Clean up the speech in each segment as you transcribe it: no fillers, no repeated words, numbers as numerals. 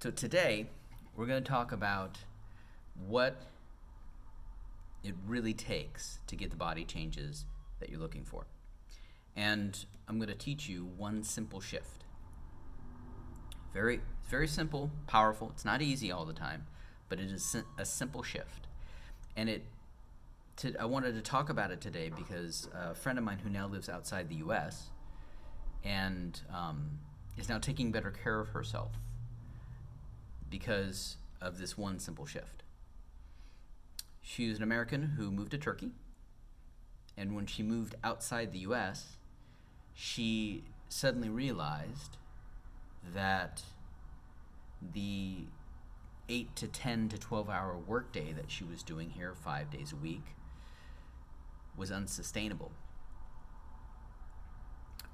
So today, we're going to talk about what it really takes to get the body changes that you're looking for. And I'm going to teach you one simple shift. Very simple, powerful. It's not easy all the time, but it is a simple shift. And I wanted to talk about it today because a friend of mine who now lives outside the U.S. and is now taking better care of herself because of this one simple shift. She's an American who moved to Turkey, and when she moved outside the U.S., she suddenly realized that the 8 to 10 to 12 hour workday that she was doing here 5 days a week was unsustainable.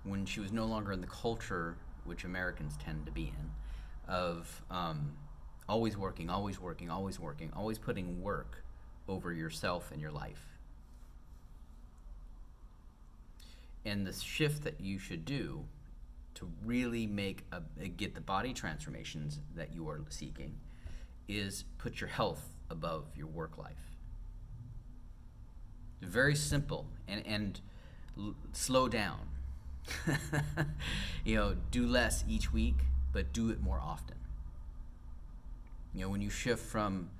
When she was no longer in the culture which Americans tend to be in, of always working, always working, always working, always putting work over yourself and your life. And the shift that you should do to really get the body transformations that you are seeking is put your health above your work life. Very simple and slow down. Do less each week, but do it more often. When you shift from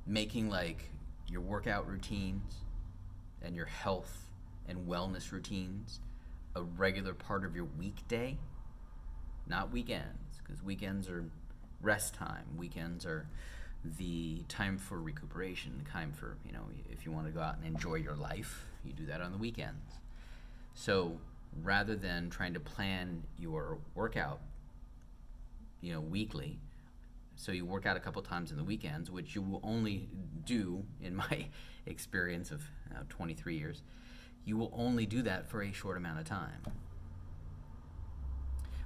making like your workout routines and your health and wellness routines a regular part of your weekday, not weekends, because weekends are rest time. Weekends are the time for recuperation, time for, if you want to go out and enjoy your life, you do that on the weekends. So rather than trying to plan your workout, weekly, so you work out a couple times in the weekends, which you will only do, in my experience of 23 years, you will only do that for a short amount of time.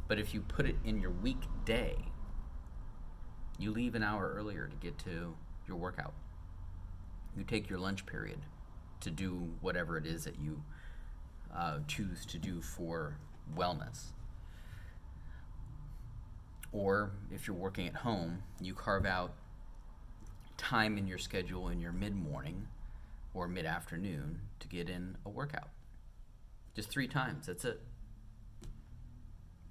But if you put it in your weekday, you leave an hour earlier to get to your workout. You take your lunch period to do whatever it is that you choose to do for wellness. Or if you're working at home, you carve out time in your schedule in your mid-morning or mid-afternoon to get in a workout. Just 3 times, that's it.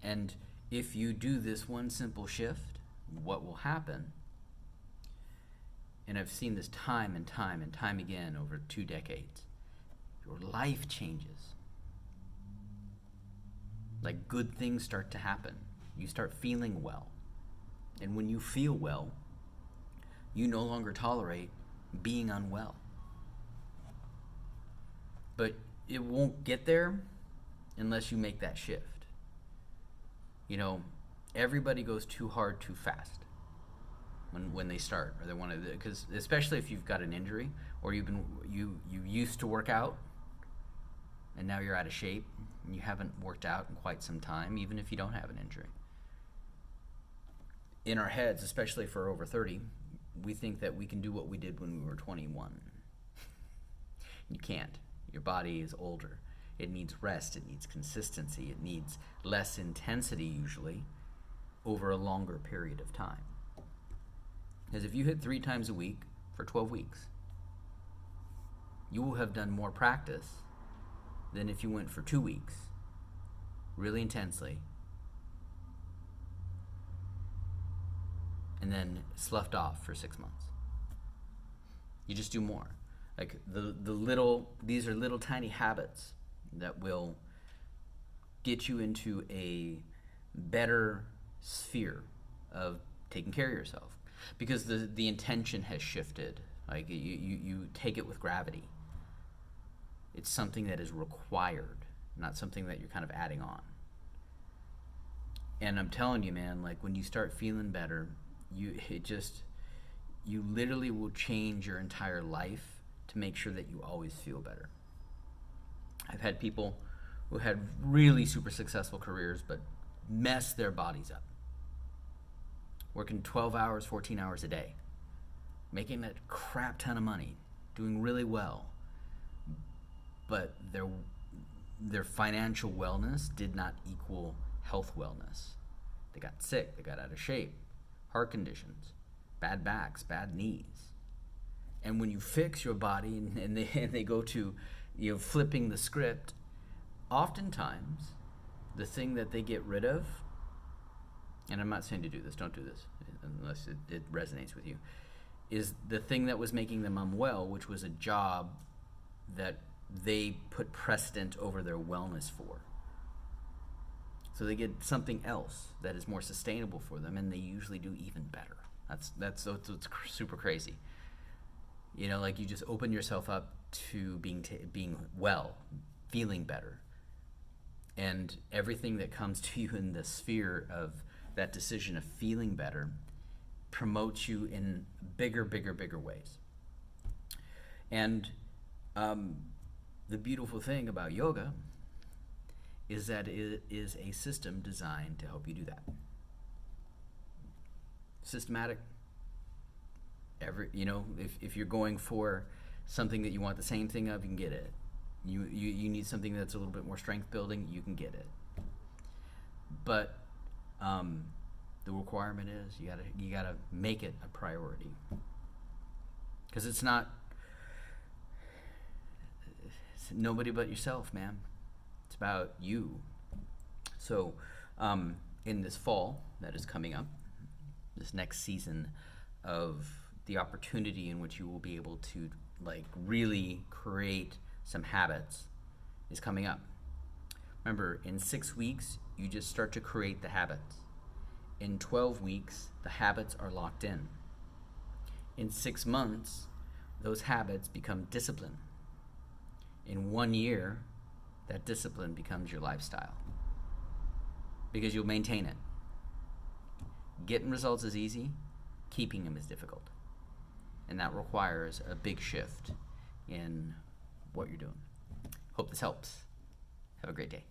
And if you do this one simple shift, what will happen, and I've seen this time and time and time again over 2 decades, your life changes. Like good things start to happen. You start feeling well. And when you feel well, you no longer tolerate being unwell. But it won't get there unless you make that shift. Everybody goes too hard too fast when they start, or they want to, because especially if you've got an injury or you used to work out and now you're out of shape and you haven't worked out in quite some time, even if you don't have an injury. In our heads, especially for over 30, we think that we can do what we did when we were 21. You can't. Your body is older. It needs rest. It needs consistency. It needs less intensity usually over a longer period of time. Because if you hit 3 times a week for 12 weeks, you will have done more practice than if you went for 2 weeks really intensely and then sloughed off for 6 months. You just do more. Like these are little tiny habits that will get you into a better sphere of taking care of yourself, because the intention has shifted. Like you take it with gravity. It's something that is required, not something that you're kind of adding on. And I'm telling you, man, like when you start feeling better, you literally will change your entire life to make sure that you always feel better. I've had people who had really super successful careers but mess their bodies up. Working 12 hours, 14 hours a day, making a crap ton of money, doing really well, but their financial wellness did not equal health wellness. They got sick, they got out of shape, heart conditions, bad backs, bad knees. And when you fix your body and they go to, flipping the script, oftentimes the thing that they get rid of, and I'm not saying to do this, don't do this unless it resonates with you, is the thing that was making them unwell, which was a job that they put precedent over their wellness for. So they get something else that is more sustainable for them, and they usually do even better. That's what's super crazy. Like you just open yourself up to being well, feeling better, and everything that comes to you in the sphere of that decision of feeling better promotes you in bigger ways. And the beautiful thing about yoga is that it is a system designed to help you do that. Systematic. If you're going for something that you want the same thing of, you can get it. You need something that's a little bit more strength building, you can get it. But the requirement is you gotta make it a priority, because it's nobody but yourself, man. It's about you. So in this fall that is coming up, this next season of the opportunity in which you will be able to really create some habits is coming up. Remember, in 6 weeks, you just start to create the habits. In 12 weeks, the habits are locked in. In 6 months, those habits become discipline. In 1 year, that discipline becomes your lifestyle, because you'll maintain it. Getting results is easy, keeping them is difficult. And that requires a big shift in what you're doing. Hope this helps. Have a great day.